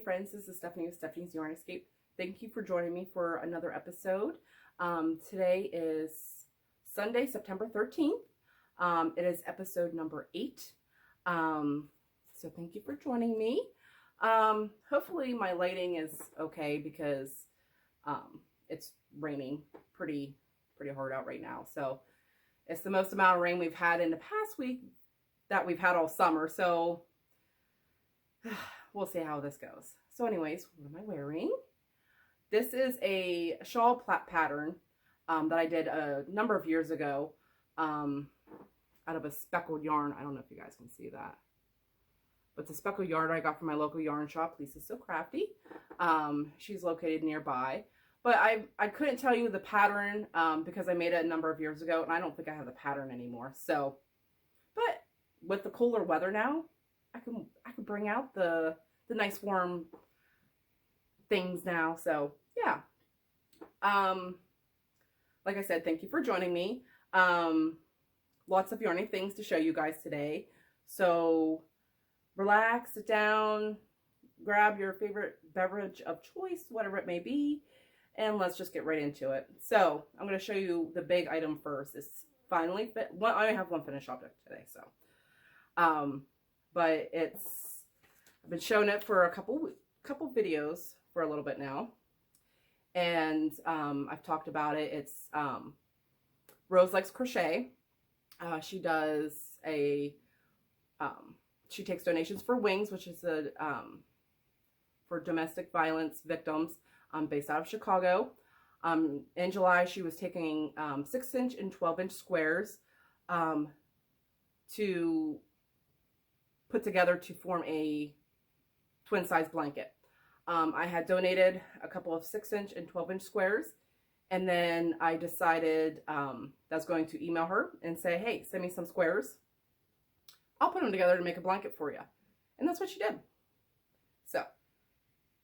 friends, this is Stephanie with Stephanie's Yarn Escape. Thank you for joining me for another episode. Today is Sunday, September 13th. It is episode number 8. So thank you for joining me. Hopefully my lighting is okay because it's raining pretty hard out right now. So it's the most amount of rain we've had in the past week that we've had all summer. So we'll see how this goes. So anyways, what am I wearing? This is a shawl pattern that I did a number of years ago out of a speckled yarn. I don't know if you guys can see that. But it's a speckled yarn I got from my local yarn shop. Lisa's So Crafty. She's located nearby. But I couldn't tell you the pattern because I made it a number of years ago. And I don't think I have the pattern anymore. So, but with the cooler weather now, I can bring out the nice warm things now. So yeah. Like I said, thank you for joining me. Lots of yarny things to show you guys today. So relax, sit down, grab your favorite beverage of choice, whatever it may be, and let's just get right into it. So I'm going to show you the big item first. It's finally fit. I only have one finished object today, so but I've been showing it for a couple videos for a little bit now, and I've talked about it. It's Rose Likes Crochet. She does she takes donations for Wings, which is a for domestic violence victims, based out of Chicago. In July, she was taking 6-inch and 12-inch squares to put together to form a twin size blanket. I had donated a couple of 6-inch and 12-inch squares, and then I decided that's going to email her and say, hey, send me some squares. I'll put them together to make a blanket for you. And that's what she did. So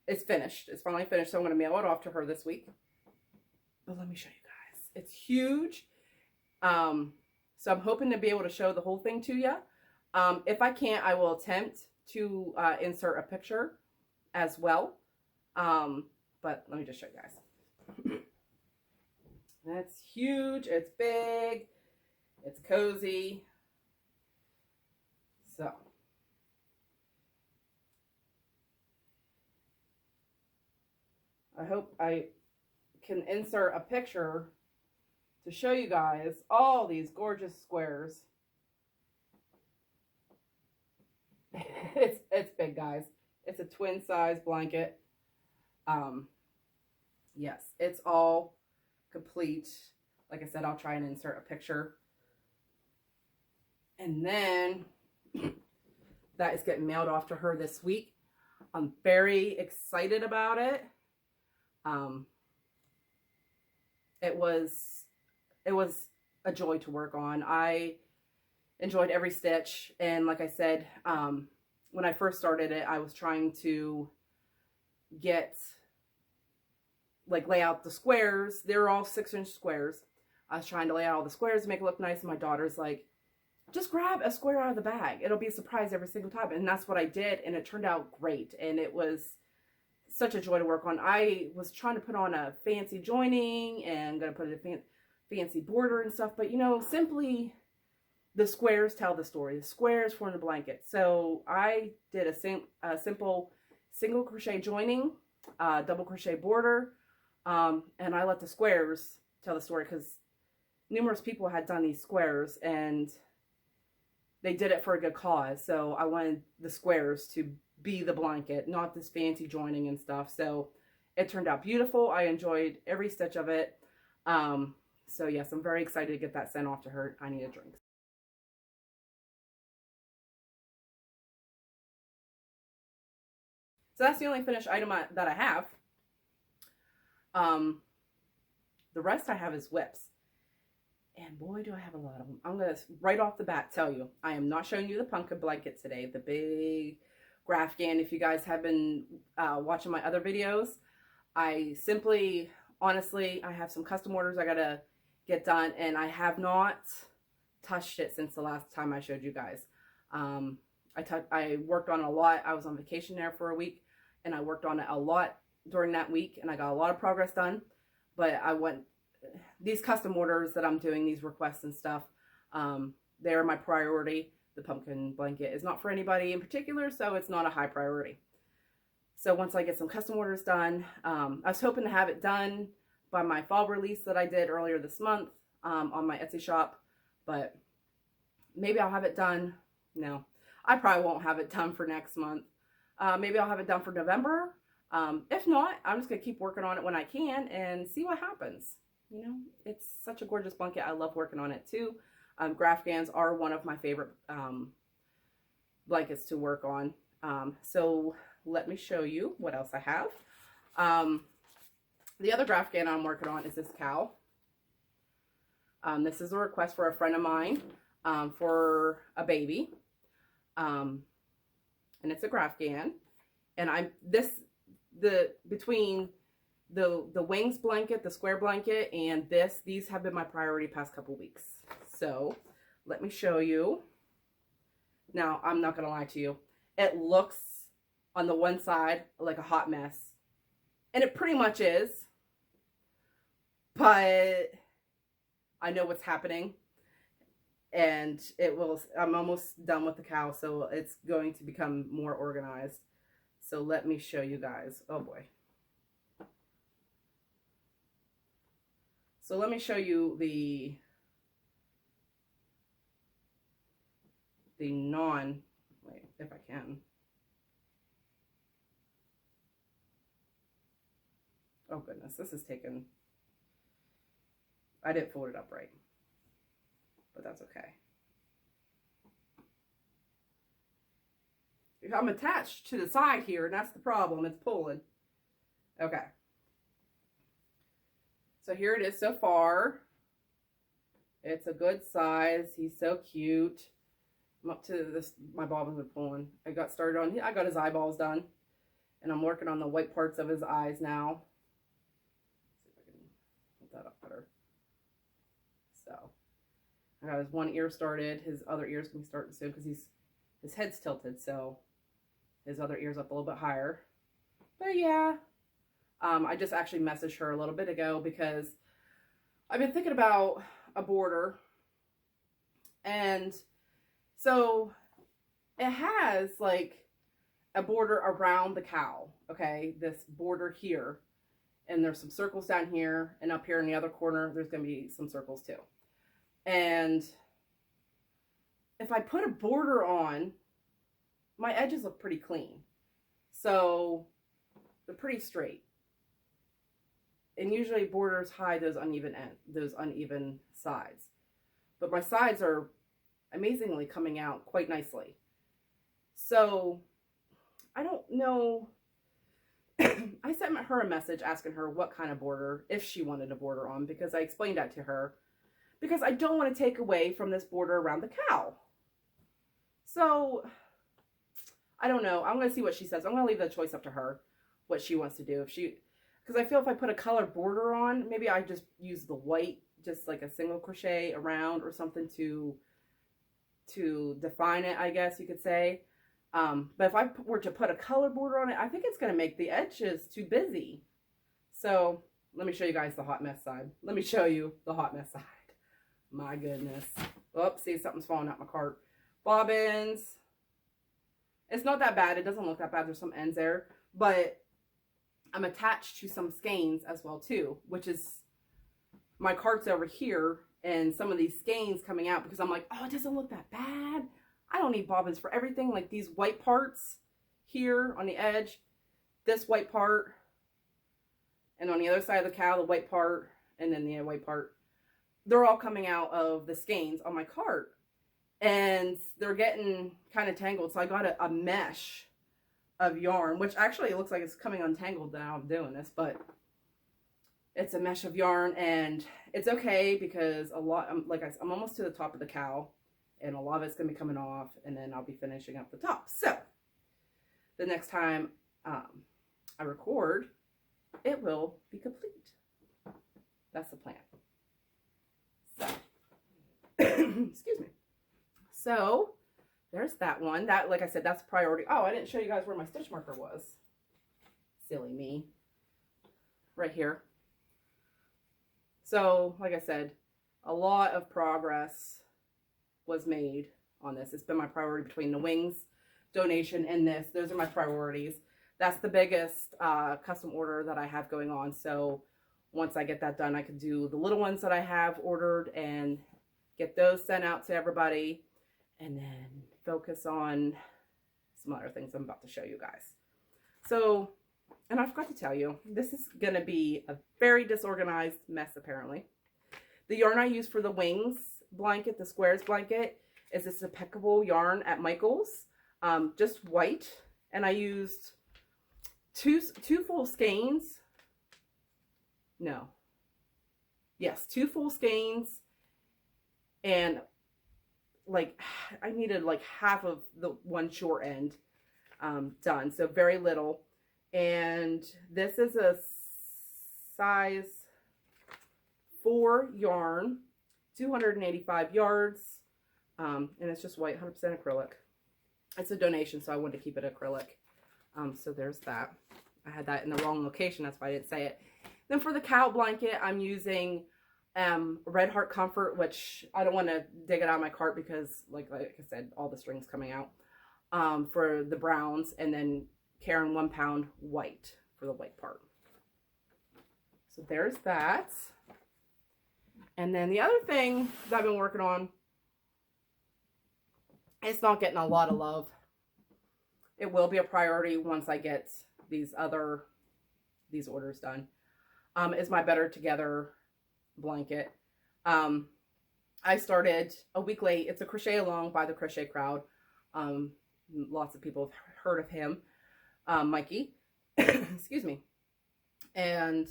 it's finished. It's finally finished. So I'm going to mail it off to her this week. But let me show you guys. It's huge. So I'm hoping to be able to show the whole thing to you. If I can't, I will attempt to insert a picture as well. But let me just show you guys. That's huge. It's big. It's cozy. So I hope I can insert a picture to show you guys all these gorgeous squares. It's big, guys. It's a twin size blanket. Yes, it's all complete. Like I said, I'll try and insert a picture. And then that is getting mailed off to her this week. I'm very excited about it. It was a joy to work on. I enjoyed every stitch, and like I said, when I first started it, I was trying to lay out the squares. They're all 6-inch squares. I was trying to lay out all the squares to make it look nice, and my daughter's like, just grab a square out of the bag. It'll be a surprise every single time. And that's what I did, and it turned out great. And it was such a joy to work on. I was trying to put on a fancy joining and going to put a fancy border and stuff. But, you know, simply the squares tell the story. The squares form the blanket. So I did a simple single crochet joining, double crochet border, and I let the squares tell the story because numerous people had done these squares and they did it for a good cause. So I wanted the squares to be the blanket, not this fancy joining and stuff. So it turned out beautiful. I enjoyed every stitch of it. So yes, I'm very excited to get that sent off to her. I need a drink. So that's the only finished item that I have. The rest I have is WIPS. And boy, do I have a lot of them. I'm going to, right off the bat, tell you, I am not showing you the pumpkin blanket today. The big Grafghan. If you guys have been watching my other videos, I simply, honestly, I have some custom orders I got to get done. And I have not touched it since the last time I showed you guys. I worked on it a lot. I was on vacation there for a week. and I worked on it a lot during that week, and I got a lot of progress done. But these custom orders that I'm doing, these requests and stuff, they're my priority. The pumpkin blanket is not for anybody in particular, so it's not a high priority. So once I get some custom orders done, I was hoping to have it done by my fall release that I did earlier this month on my Etsy shop, but maybe I'll have it done. No, I probably won't have it done for next month. Maybe I'll have it done for November. If not, I'm just going to keep working on it when I can and see what happens. You know, it's such a gorgeous blanket. I love working on it too. Graphgans are one of my favorite blankets to work on. So let me show you what else I have. The other Graphgan I'm working on is this cow. This is a request for a friend of mine for a baby. And it's a Graphgan. And between the wings blanket, the square blanket, and these have been my priority past couple weeks. So let me show you. Now, I'm not going to lie to you. It looks on the one side like a hot mess. And it pretty much is. But I know what's happening. And I'm almost done with the cow, so it's going to become more organized. So let me show you guys. Oh boy. So let me show you the wait, if I can. Oh goodness, this is taken. I didn't fold it up right, but that's okay. I'm attached to the side here, and that's the problem. It's pulling. Okay. So here it is so far. It's a good size. He's so cute. I'm up to this. My bobbins are pulling. I got started on. I got his eyeballs done, and I'm working on the white parts of his eyes now. Let's see if I can put that up better. So I got his one ear started. His other ear's gonna be starting soon because his head's tilted, so his other ear's up a little bit higher. But yeah, I just actually messaged her a little bit ago because I've been thinking about a border, and so it has like a border around the cow, okay? This border here, and there's some circles down here, and up here in the other corner, there's gonna be some circles too. And if I put a border on, my edges look pretty clean. So they're pretty straight. And usually borders hide those uneven sides. But my sides are amazingly coming out quite nicely. So I don't know. I sent her a message asking her what kind of border, if she wanted a border on, because I explained that to her. Because I don't want to take away from this border around the cow. So I don't know. I'm going to see what she says. I'm going to leave the choice up to her, what she wants to do. Because I feel if I put a color border on, maybe I just use the white, just like a single crochet around or something to define it, I guess you could say. But if I were to put a color border on it, I think it's going to make the edges too busy. So let me show you guys the hot mess side. Let me show you the hot mess side. My goodness. Oops, see, something's falling out my cart. Bobbins. It's not that bad. It doesn't look that bad. There's some ends there. But I'm attached to some skeins as well too, which is my cart's over here, and some of these skeins coming out because I'm like, oh, it doesn't look that bad. I don't need bobbins for everything. Like these white parts here on the edge, this white part, and on the other side of the cow, the white part, and then the white part. They're all coming out of the skeins on my cart, and they're getting kind of tangled. So I got a mesh of yarn, which actually looks like it's coming untangled now I'm doing this, but it's a mesh of yarn, and it's okay because I'm almost to the top of the cow, and a lot of it's going to be coming off, and then I'll be finishing up the top. So the next time I record, it will be complete. That's the plan. So, excuse me. So there's that one. That, like I said, that's priority. Oh, I didn't show you guys where my stitch marker was. silly me. Right here. So, like I said, a lot of progress was made on this. It's been my priority between the wings donation and this. Those are my priorities. That's the biggest custom order that I have going on. So once I get that done, I can do the little ones that I have ordered and get those sent out to everybody, and then focus on some other things I'm about to show you guys. So, and I forgot to tell you, this is going to be a very disorganized mess apparently. The yarn I use for the wings blanket, the squares blanket, is this impeccable yarn at Michael's, just white, and I used two full skeins. No. Yes, 2 full skeins, and like I needed like half of the one short end done, so very little. And this is a size 4 yarn, 285 yards, and it's just white, 100% acrylic. It's a donation, so I wanted to keep it acrylic. So there's that. I had that in the wrong location, that's why I didn't say it. Then for the cow blanket, I'm using Red Heart Comfort, which I don't want to dig it out of my cart because, like I said, all the string's coming out, for the browns, and then Karen 1 pound white for the white part. So there's that. And then the other thing that I've been working on, it's not getting a lot of love. It will be a priority once I get these orders done. Is my Better Together blanket. I started a week late. It's a crochet along by the Crochet Crowd. Lots of people have heard of him, Mikey. Excuse me. And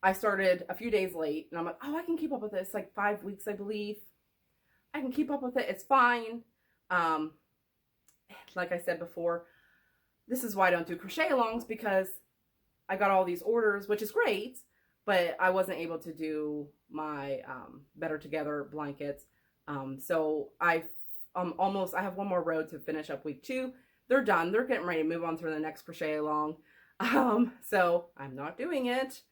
I started a few days late, and I'm like, oh, I can keep up with this. Like 5 weeks, I believe. I can keep up with it. It's fine. Like I said before, this is why I don't do crochet alongs, because I got all these orders, which is great, but I wasn't able to do my Better Together blankets. So I have one more row to finish up week 2. They're done. They're getting ready to move on to the next crochet along. So I'm not doing it.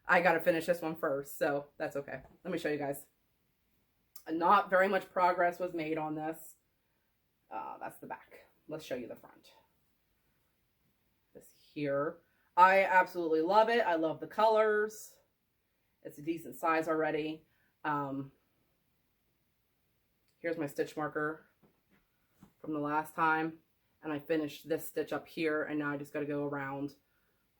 I got to finish this one first, so that's okay. Let me show you guys. Not very much progress was made on this. That's the back. Let's show you the front. This here. I absolutely love it. I love the colors. It's a decent size already. Here's my stitch marker from the last time. And I finished this stitch up here, and now I just got to go around.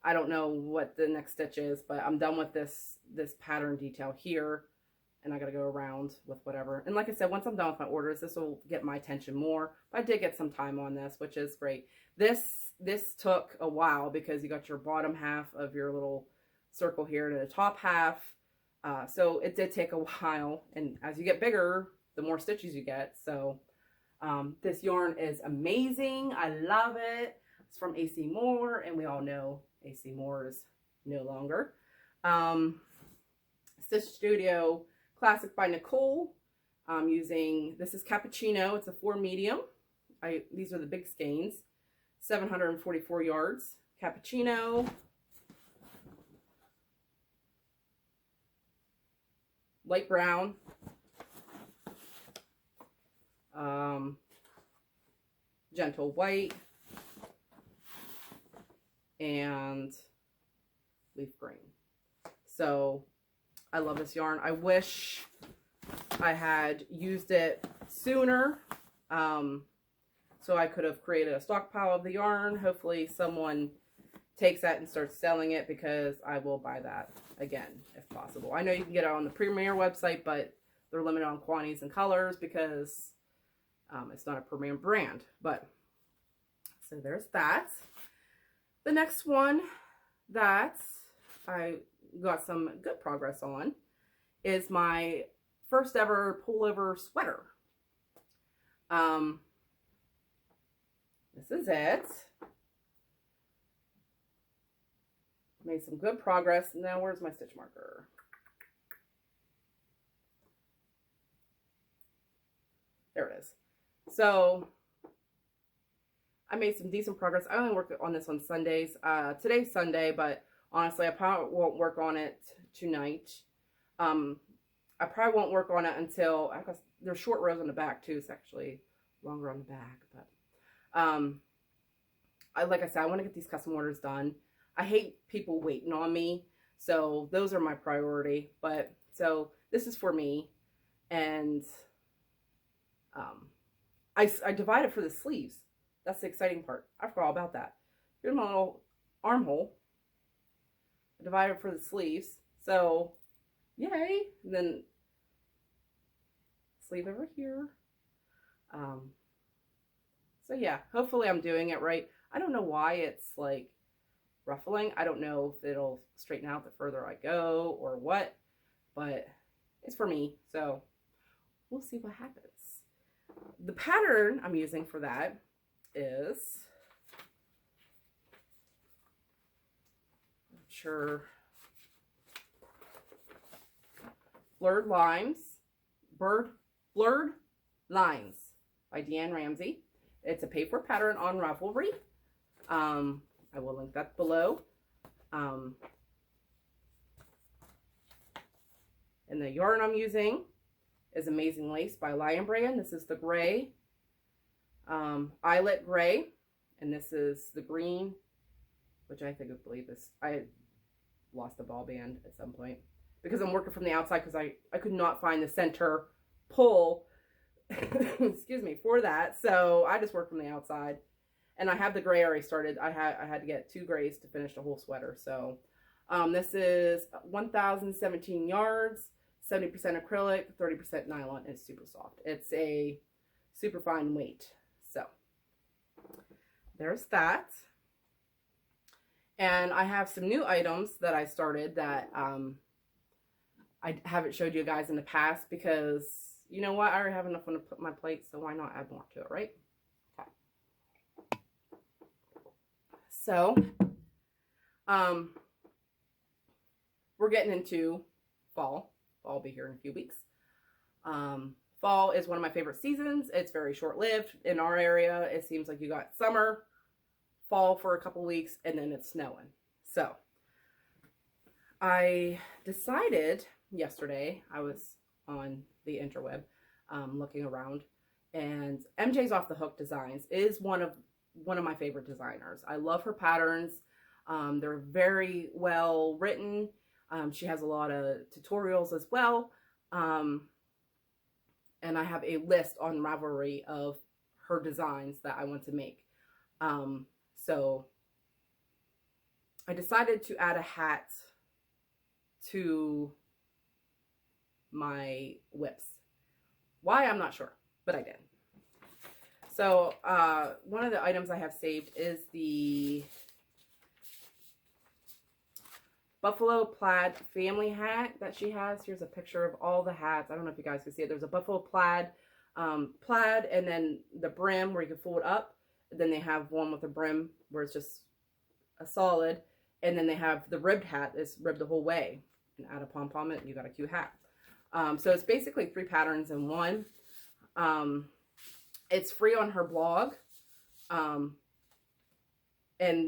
I don't know what the next stitch is, but I'm done with this pattern detail here. And I got to go around with whatever. And like I said, once I'm done with my orders, this will get my attention more. But I did get some time on this, which is great. This took a while because you got your bottom half of your little circle here to the top half. So it did take a while. And as you get bigger, the more stitches you get. So this yarn is amazing. I love it. It's from AC Moore, and we all know AC Moore is no longer. Stitch Studio Classic by Nicole. I'm using, this is Cappuccino. It's a 4 medium. These are the big skeins. 744 yards. Cappuccino. Light brown. Gentle white. And leaf green. So I love this yarn. I wish I had used it sooner, so I could have created a stockpile of the yarn. Hopefully someone takes that and starts selling it, because I will buy that again if possible. I know you can get it on the Premier website, but they're limited on quantities and colors because it's not a Premier brand. But so there's that. The next one that I got some good progress on is my first ever pullover sweater. This is it. Made some good progress. Now where's my stitch marker? There it is. So I made some decent progress. I only work on this on Sundays. Today's Sunday, but honestly, I probably won't work on it tonight. I probably won't work on it until, I guess there's short rows on the back too. It's actually longer on the back, but like I said, I want to get these custom orders done. I hate people waiting on me, so those are my priority. But so this is for me, and I divided for the sleeves. That's the exciting part. I forgot all about that. Here's my little armhole. I divided for the sleeves, so yay! And then sleeve over here. So yeah, hopefully I'm doing it right. I don't know why it's like ruffling. I don't know if it'll straighten out the further I go or what, but it's for me, so we'll see what happens. The pattern I'm using for that is, I'm sure, Blurred Lines by Deanne Ramsey. It's a paper pattern on Ravelry. I will link that below. And the yarn I'm using is Amazing Lace by Lion Brand. This is the gray, eyelet gray, and this is the green, which I believe is, I lost the ball band at some point because I'm working from the outside because I could not find the center pull excuse me, for that, so I just work from the outside. And I have the gray already started. I had to get 2 grays to finish the whole sweater. So this is 1,017 yards, 70% acrylic, 30% nylon, and it's super soft. It's a super fine weight. So there's that. And I have some new items that I started that I haven't showed you guys in the past because, you know what, I already have enough on to put my plate, so why not add more to it, right? Okay. So, we're getting into fall. Fall will be here in a few weeks. Fall is one of my favorite seasons. It's very short-lived. In our area, it seems like you got summer, fall for a couple weeks, and then it's snowing. So, I decided yesterday, I was on the interweb looking around, and MJ's Off the Hook Designs is one of my favorite designers. I love her patterns. They're very well written. She has a lot of tutorials as well. And I have a list on Ravelry of her designs that I want to make. So I decided to add a hat to my WIPS. Why, I'm not sure, but I did. So one of the items I have saved is the Buffalo Plaid family hat that she has. Here's a picture of all the hats. I don't know if you guys can see it. There's a Buffalo Plaid, plaid, and then the brim where you can fold up. Then they have one with a brim where it's just a solid. And then they have the ribbed hat that's ribbed the whole way. And add a pom-pom and you got a cute hat. So it's basically 3 patterns in one. It's free on her blog. And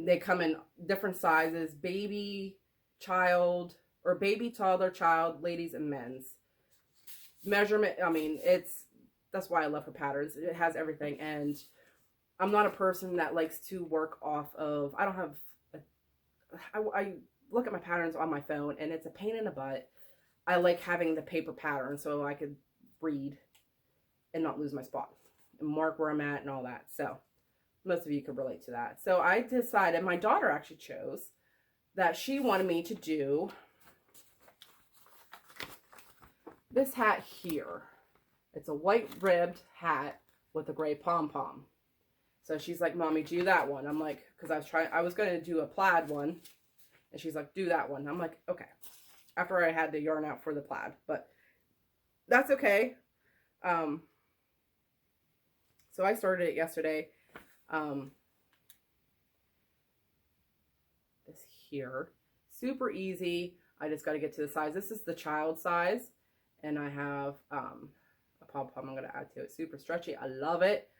they come in different sizes, baby, child, or baby, toddler, child, ladies, and men's. Measurement, I mean, that's why I love her patterns. It has everything. And I'm not a person that likes to work off of, I don't have, I look at my patterns on my phone and it's a pain in the butt. I like having the paper pattern so I could read and not lose my spot and mark where I'm at and all that. So most of you could relate to that. So I decided, my daughter actually chose that she wanted me to do this hat here. It's a white ribbed hat with a gray pom-pom. So she's like, Mommy, do that one. I'm like, because I was going to do a plaid one. And she's like, do that one. I'm like, okay. After I had the yarn out for the plaid. But that's okay. So I started it yesterday. This here. Super easy. I just got to get to the size. This is the child size. And I have a pom-pom I'm going to add to it. Super stretchy. I love it.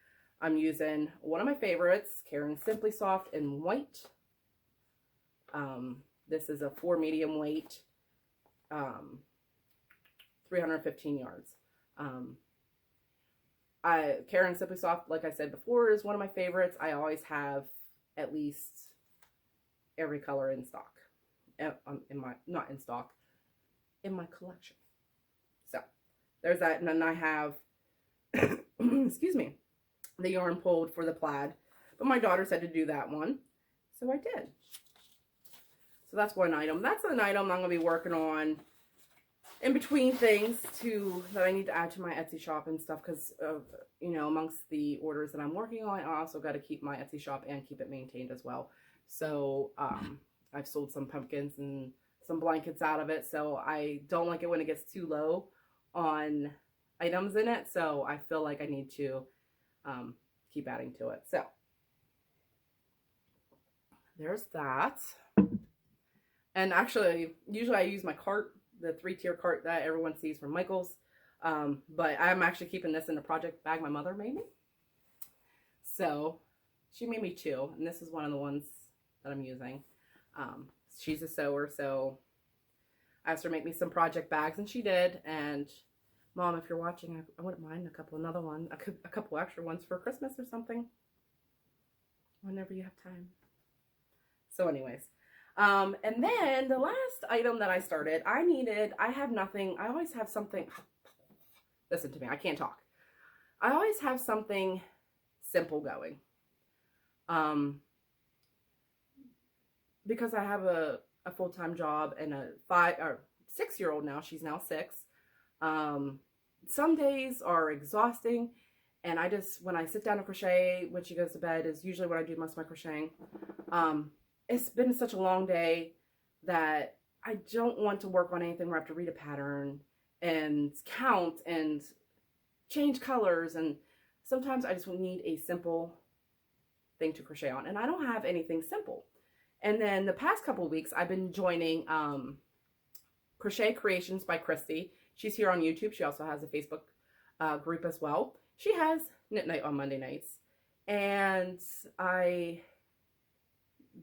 I'm using one of my favorites, Karen Simply Soft in white. This is a 4 medium weight, 315 yards. Karen Simply Soft, like I said before, is one of my favorites. I always have at least every color in stock. Not in stock, in my collection. So there's that. And then I have, excuse me, the yarn pulled for the plaid. But my daughter said to do that one, so I did. So that's one item. That's an item I'm going to be working on in between things that I need to add to my Etsy shop and stuff, because you know, amongst the orders that I'm working on, I also got to keep my Etsy shop and keep it maintained as well. So I've sold some pumpkins and some blankets out of it, so I don't like it when it gets too low on items in it, so I feel like I need to keep adding to it. So there's that. And actually, usually I use my cart, the 3-tier cart that everyone sees from Michael's. But I'm actually keeping this in the project bag my mother made me. So she made me 2, and this is one of the ones that I'm using. She's a sewer, so I asked her to make me some project bags, and she did. And Mom, if you're watching, I wouldn't mind a couple extra ones for Christmas or something, whenever you have time. So anyways, and then the last item that I started, I always have something, listen to me, I can't talk. I always have something simple going. Because I have a full-time job and a 6-year-old now, she's now 6. Some days are exhausting, and when I sit down to crochet when she goes to bed is usually when I do most of my crocheting. It's been such a long day that I don't want to work on anything where I have to read a pattern and count and change colors, and sometimes I just need a simple thing to crochet on, and I don't have anything simple. And then the past couple of weeks I've been joining Crochet Creations by Christy. She's here on YouTube. She also has a Facebook group as well. She has Knit Night on Monday nights, and I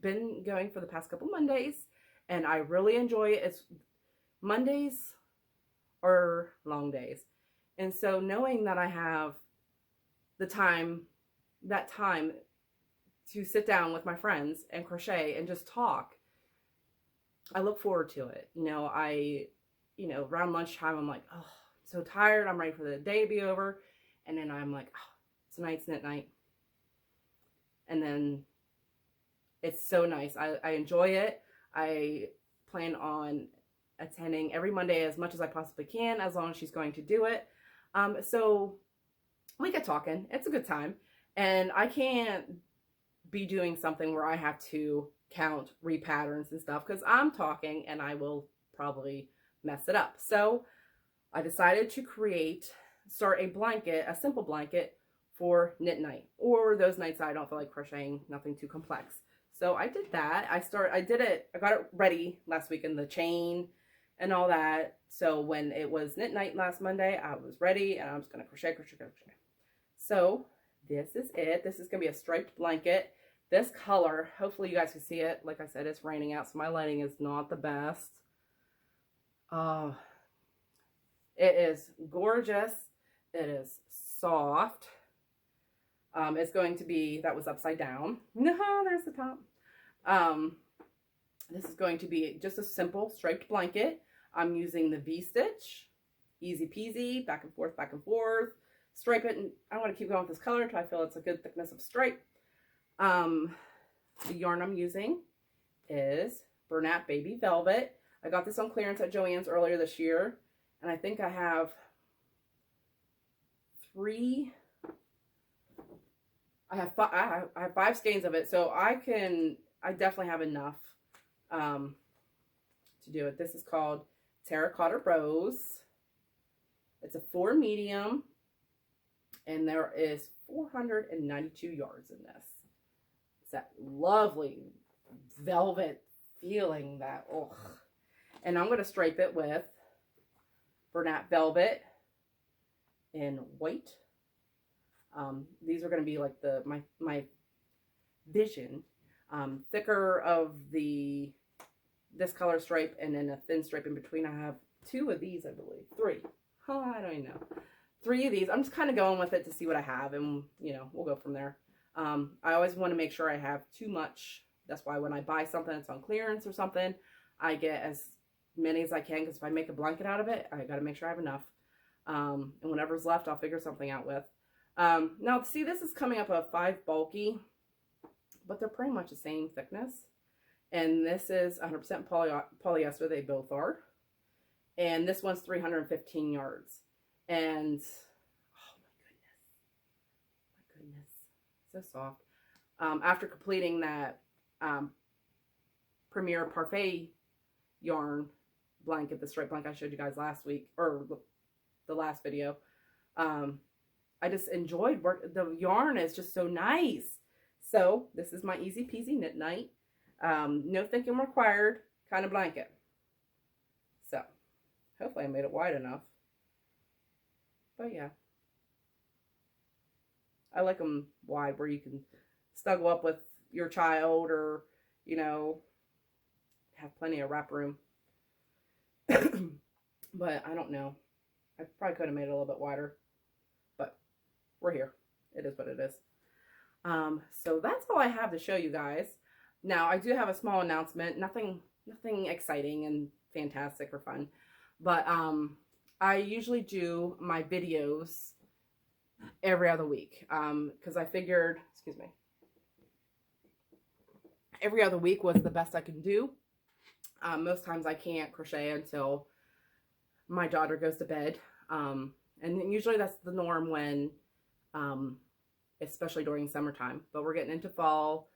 been going for the past couple Mondays, and I really enjoy it. Mondays are long days, and so knowing that I have that time to sit down with my friends and crochet and just talk, I look forward to it. Around lunchtime I'm like, oh, I'm so tired, I'm ready for the day to be over, and then I'm like, oh, tonight's knit night, and then it's so nice. I enjoy it. I plan on attending every Monday as much as I possibly can, as long as she's going to do it. So we get talking. It's a good time. And I can't be doing something where I have to count, read patterns and stuff, because I'm talking and I will probably mess it up. So I decided to start a simple blanket for knit night, or those nights I don't feel like crocheting, nothing too complex. So I did that. I got it ready last week in the chain and all that. So when it was knit night last Monday, I was ready and I was going to crochet. So this is it. This is going to be a striped blanket. This color, hopefully you guys can see it. Like I said, it's raining out, so my lighting is not the best. It is gorgeous. It is soft. It's going to be, that was upside down. No, there's the top. This is going to be just a simple striped blanket. I'm using the V-stitch. Easy peasy, back and forth, stripe it, and I want to keep going with this color until I feel it's a good thickness of stripe. The yarn I'm using is Bernat Baby Velvet. I got this on clearance at Joann's earlier this year, and I think I have 5 skeins of it, so I definitely have enough to do it. This is called Terracotta Rose. It's a 4 medium, and there is 492 yards in this. It's that lovely velvet feeling that, oh. And I'm going to stripe it with Bernat Velvet in white. These are going to be like my vision. Thicker of this color stripe and then a thin stripe in between. I have 2 of these, I believe. 3. Oh, I don't even know. 3 of these. I'm just kind of going with it to see what I have, and you know, we'll go from there. I always want to make sure I have too much. That's why when I buy something that's on clearance or something, I get as many as I can, because if I make a blanket out of it, I got to make sure I have enough. And whatever's left, I'll figure something out with. Now, see, this is coming up a 5 bulky, but they're pretty much the same thickness. And this is 100% polyester. They both are. And this one's 315 yards. And, oh my goodness, so soft. After completing that Premier Parfait yarn blanket, the striped blanket I showed you guys last week, or the last video, I just enjoyed work. The yarn is just so nice. So this is my easy peasy knit night. No thinking required kind of blanket. So hopefully I made it wide enough. But yeah, I like them wide where you can snuggle up with your child, or, you know, have plenty of wrap room. But I don't know. I probably could have made it a little bit wider, but we're here. It is what it is. So that's all I have to show you guys. Now, I do have a small announcement. Nothing exciting and fantastic or fun, but I usually do my videos every other week, because I figured, excuse me, every other week was the best I can do. Most times I can't crochet until my daughter goes to bed, and usually that's the norm when, especially during summertime. But we're getting into fall.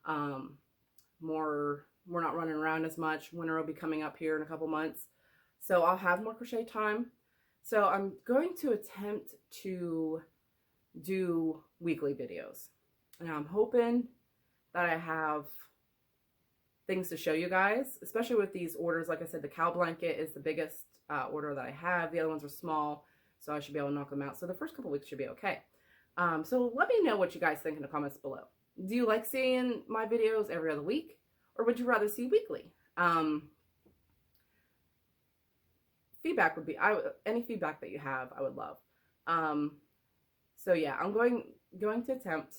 We're not running around as much. Winter will be coming up here in a couple months, so I'll have more crochet time. So I'm going to attempt to do weekly videos, and I'm hoping that I have things to show you guys, especially with these orders. Like I said, the cow blanket is the biggest order that I have. The other ones are small, so I should be able to knock them out. So the first couple weeks should be okay. So let me know what you guys think in the comments below. Do you like seeing my videos every other week, or would you rather see weekly? Feedback would be, any feedback that you have, I would love. So yeah, I'm going to attempt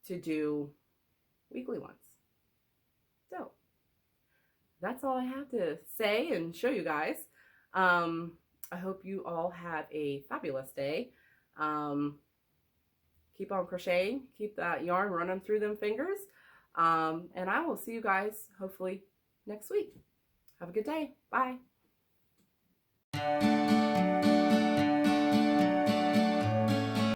to do weekly ones. So that's all I have to say and show you guys. I hope you all have a fabulous day. Keep on crocheting, keep that yarn running through them fingers. And I will see you guys hopefully next week. Have a good day. Bye.